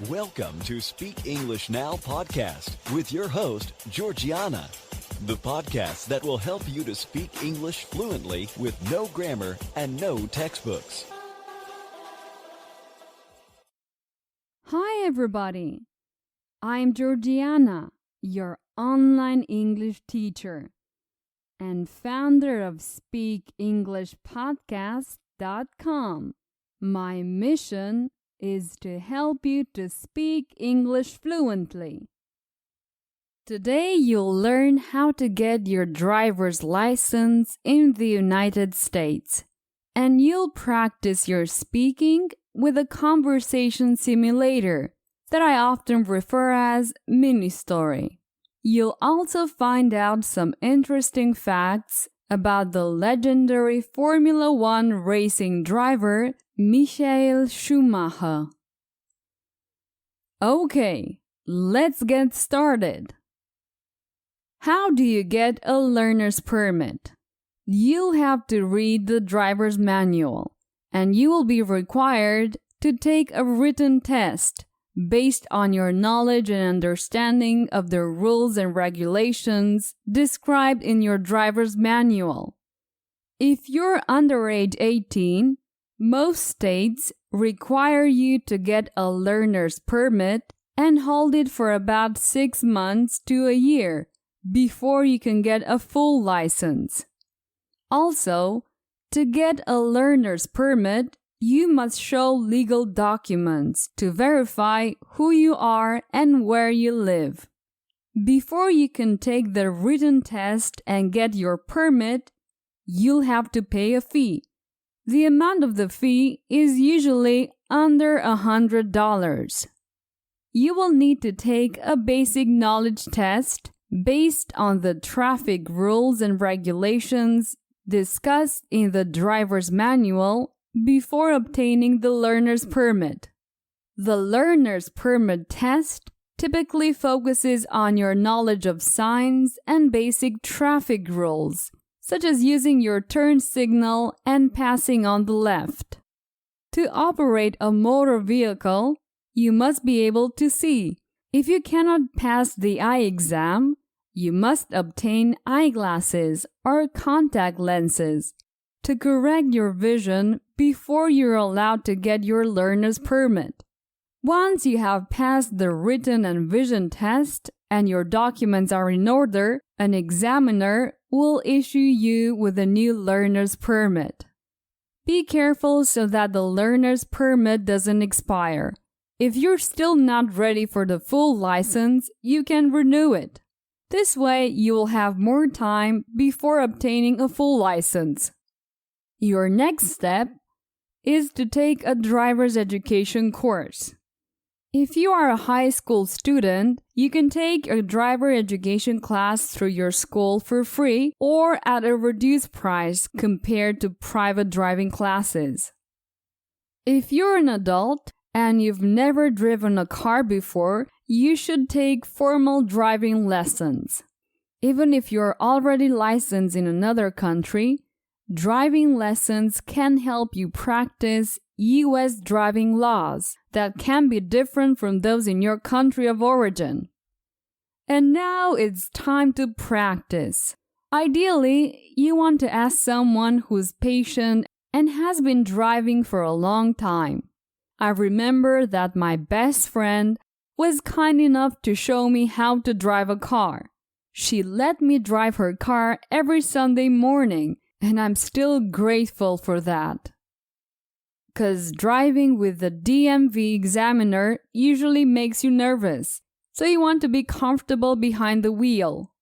Welcome to Speak English Now podcast with your host, Georgiana, the podcast that will help you to speak English fluently with no grammar and no textbooks. Hi, everybody. I'm Georgiana, your online English teacher and founder of SpeakEnglishPodcast.com. My mission is to help you to speak English fluently. Today, you'll learn how to get your driver's license in the United States, and you'll practice your speaking with a conversation simulator that I often refer as mini-story. You'll also find out some interesting facts about the legendary Formula One racing driver Michael Schumacher. Okay, let's get started. How do you get a learner's permit? You'll have to read the driver's manual, and you will be required to take a written test based on your knowledge and understanding of the rules and regulations described in your driver's manual. If you're under age 18, most states require you to get a learner's permit and hold it for about 6 months to a year before you can get a full license. Also, to get a learner's permit, you must show legal documents to verify who you are and where you live. Before you can take the written test and get your permit, you'll have to pay a fee. The amount of the fee is usually under $100. You will need to take a basic knowledge test based on the traffic rules and regulations discussed in the driver's manual before obtaining the learner's permit. The learner's permit test typically focuses on your knowledge of signs and basic traffic rules, such as using your turn signal and passing on the left. To operate a motor vehicle, you must be able to see. If you cannot pass the eye exam, you must obtain eyeglasses or contact lenses to correct your vision before you're allowed to get your learner's permit. Once you have passed the written and vision test and your documents are in order, an examiner will issue you with a new learner's permit. Be careful so that the learner's permit doesn't expire. If you're still not ready for the full license, you can renew it. This way, you will have more time before obtaining a full license. Your next step is to take a driver's education course. If you are a high school student, you can take a driver education class through your school for free or at a reduced price compared to private driving classes. If you're an adult and you've never driven a car before, you should take formal driving lessons. Even if you're already licensed in another country, driving lessons can help you practice U.S. driving laws that can be different from those in your country of origin. And now it's time to practice. Ideally, you want to ask someone who's patient and has been driving for a long time. I remember that my best friend was kind enough to show me how to drive a car. She let me drive her car every Sunday morning, and I'm still grateful for that. 'Cause driving with the DMV examiner usually makes you nervous, so you want to be comfortable behind the wheel.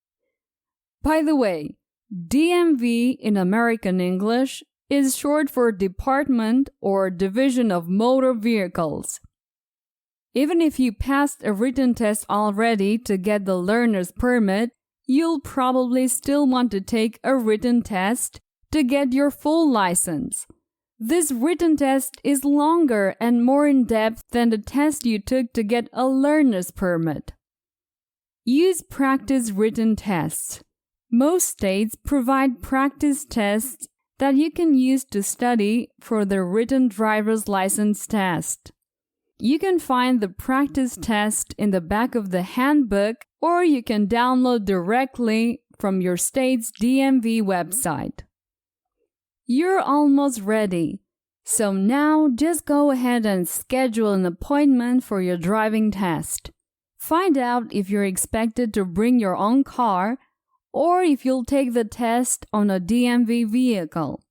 By the way, DMV in American English is short for Department or Division of Motor Vehicles. Even if you passed a written test already to get the learner's permit, you'll probably still want to take a written test to get your full license. This written test is longer and more in-depth than the test you took to get a learner's permit. Use practice written tests. Most states provide practice tests that you can use to study for the written driver's license test. You can find the practice test in the back of the handbook, or you can download directly from your state's DMV website. You're almost ready, so now just go ahead and schedule an appointment for your driving test. Find out if you're expected to bring your own car or if you'll take the test on a DMV vehicle.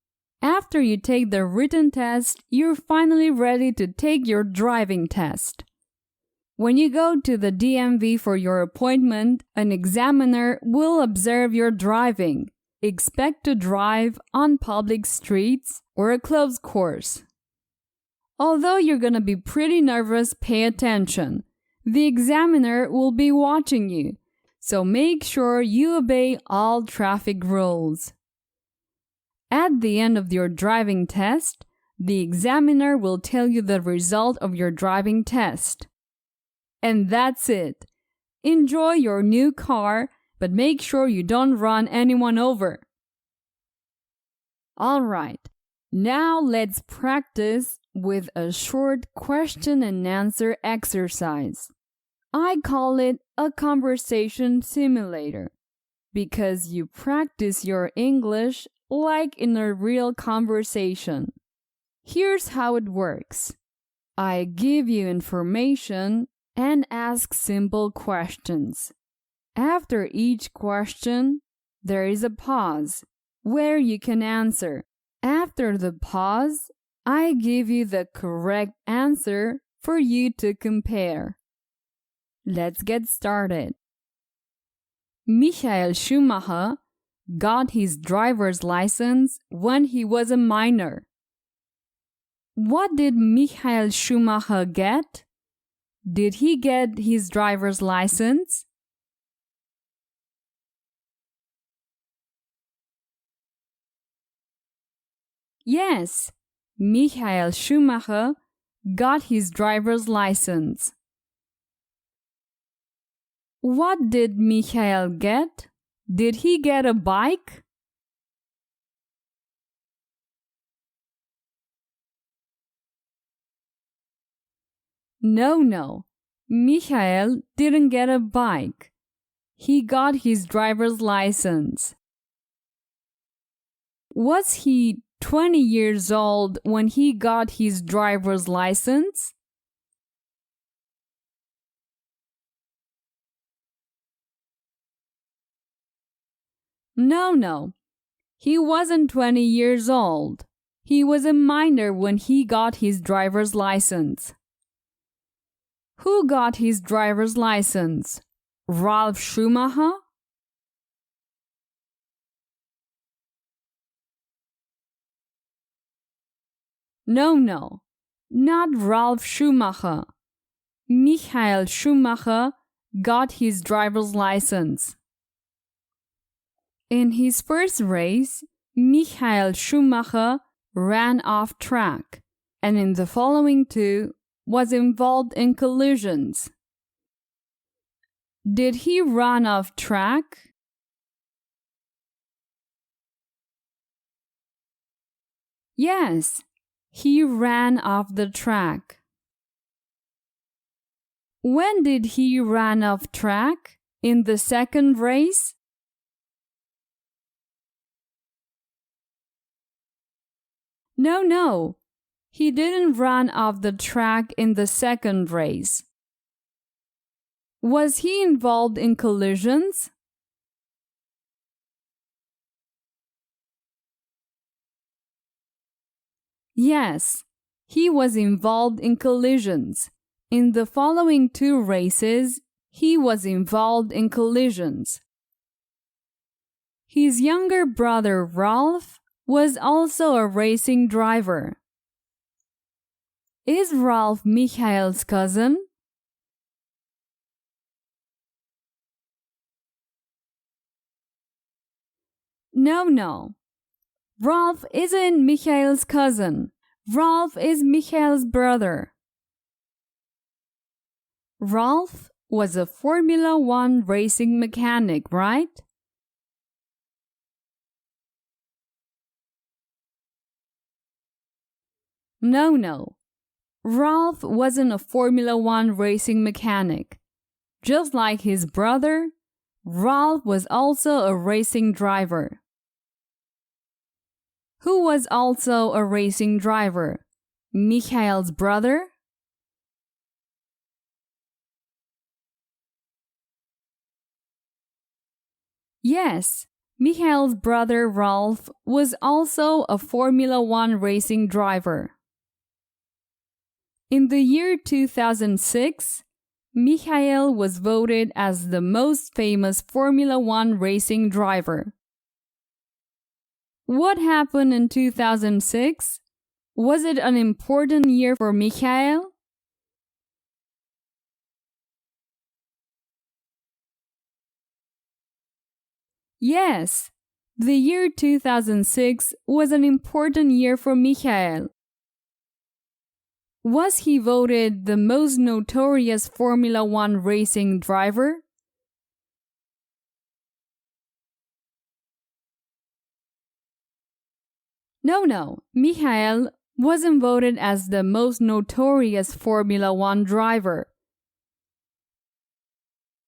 After you take the written test, you're finally ready to take your driving test. When you go to the DMV for your appointment, an examiner will observe your driving. Expect to drive on public streets or a closed course. Although you're going to be pretty nervous, pay attention. The examiner will be watching you, so make sure you obey all traffic rules. At the end of your driving test, the examiner will tell you the result of your driving test. And that's it. Enjoy your new car, but make sure you don't run anyone over. All right, now let's practice with a short question and answer exercise. I call it a conversation simulator because you practice your English like in a real conversation. Here's how it works. I give you information and ask simple questions. After each question, there is a pause where you can answer. After the pause, I give you the correct answer for you to compare. Let's get started. Michael Schumacher got his driver's license when he was a minor. What did Michael Schumacher get? Did he get his driver's license? Yes, Michael Schumacher got his driver's license. What did Michael get? Did he get a bike? No. Michael didn't get a bike. He got his driver's license. Was he 20 years old when he got his driver's license? No. He wasn't 20 years old. He was a minor when he got his driver's license. Who got his driver's license? Ralf Schumacher? No, not Ralf Schumacher. Michael Schumacher got his driver's license. In his first race, Michael Schumacher ran off track, and in the following two, was involved in collisions. Did he run off track? Yes, he ran off the track. When did he run off track? In the second race? No. He didn't run off the track in the second race. Was he involved in collisions? Yes, he was involved in collisions. In the following two races, he was involved in collisions. His younger brother Ralph was also a racing driver. Is Ralph Michael's cousin? No. Ralph isn't Michael's cousin. Ralph is Michael's brother. Ralph was a Formula One racing mechanic, right? No. Ralph wasn't a Formula One racing mechanic. Just like his brother, Ralph was also a racing driver. Who was also a racing driver? Michael's brother? Yes, Michael's brother Ralph was also a Formula One racing driver. In the year 2006, Michael was voted as the most famous Formula One racing driver. What happened in 2006? Was it an important year for Michael? Yes, the year 2006 was an important year for Michael. Was he voted the most notorious Formula One racing driver? No, Michael wasn't voted as the most notorious Formula One driver.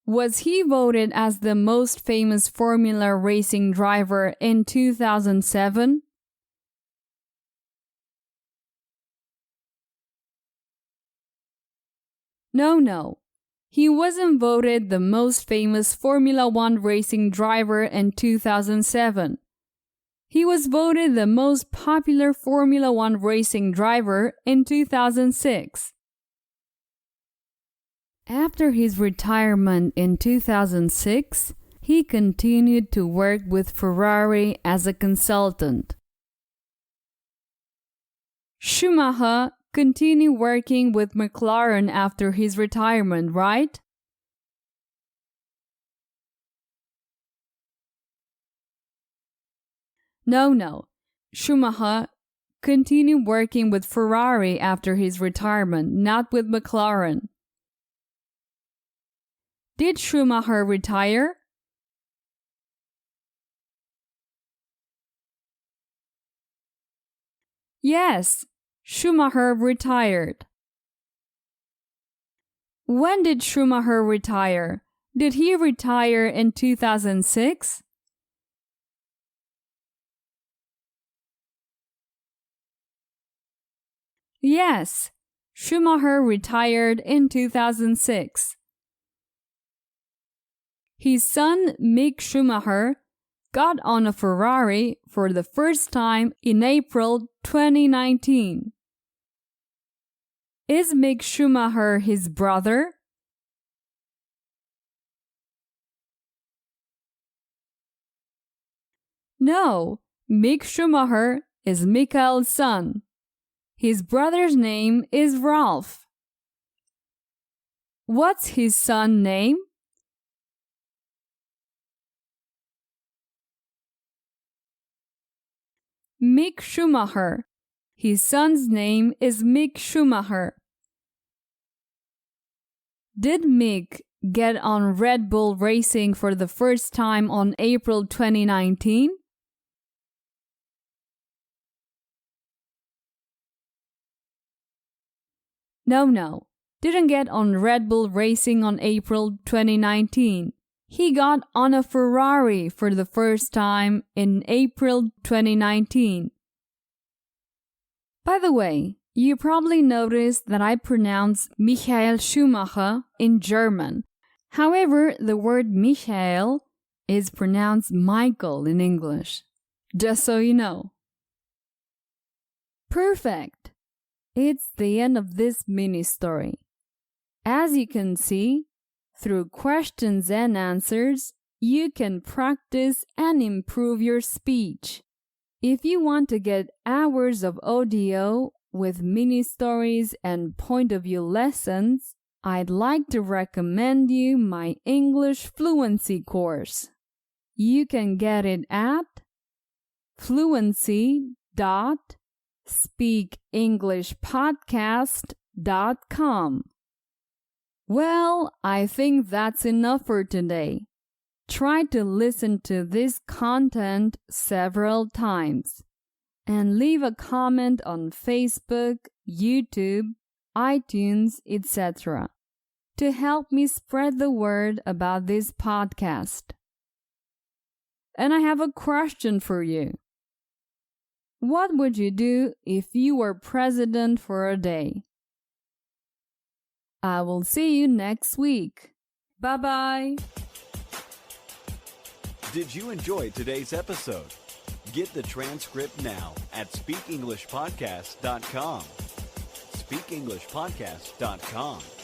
Was he voted as the most famous Formula racing driver in 2007? No. He wasn't voted the most famous Formula One racing driver in 2007. He was voted the most popular Formula One racing driver in 2006. After his retirement in 2006, he continued to work with Ferrari as a consultant. Schumacher continued working with McLaren after his retirement, right? No. Schumacher continued working with Ferrari after his retirement, not with McLaren. Did Schumacher retire? Yes, Schumacher retired. When did Schumacher retire? Did he retire in 2006? Yes, Schumacher retired in 2006. His son Mick Schumacher got on a Ferrari for the first time in April 2019. Is Mick Schumacher his brother? No, Mick Schumacher is Michael's son. His brother's name is Ralph. What's his son's name? Mick Schumacher. His son's name is Mick Schumacher. Did Mick get on Red Bull Racing for the first time on April 2019? No. Didn't get on Red Bull Racing on April 2019. He got on a Ferrari for the first time in April 2019. By the way, you probably noticed that I pronounce Michael Schumacher in German. However, the word Michael is pronounced Michael in English. Just so you know. Perfect! It's the end of this mini story. As you can see, through questions and answers, you can practice and improve your speech. If you want to get hours of audio with mini stories and point of view lessons, I'd like to recommend you my English fluency course. You can get it at fluency.speakenglishpodcast.com. Well, I think that's enough for today. Try to listen to this content several times and leave a comment on Facebook, YouTube, iTunes, etc., to help me spread the word about this podcast. And I have a question for you. What would you do if you were president for a day? I will see you next week. Bye-bye. Did you enjoy today's episode? Get the transcript now at speakenglishpodcast.com. speakenglishpodcast.com.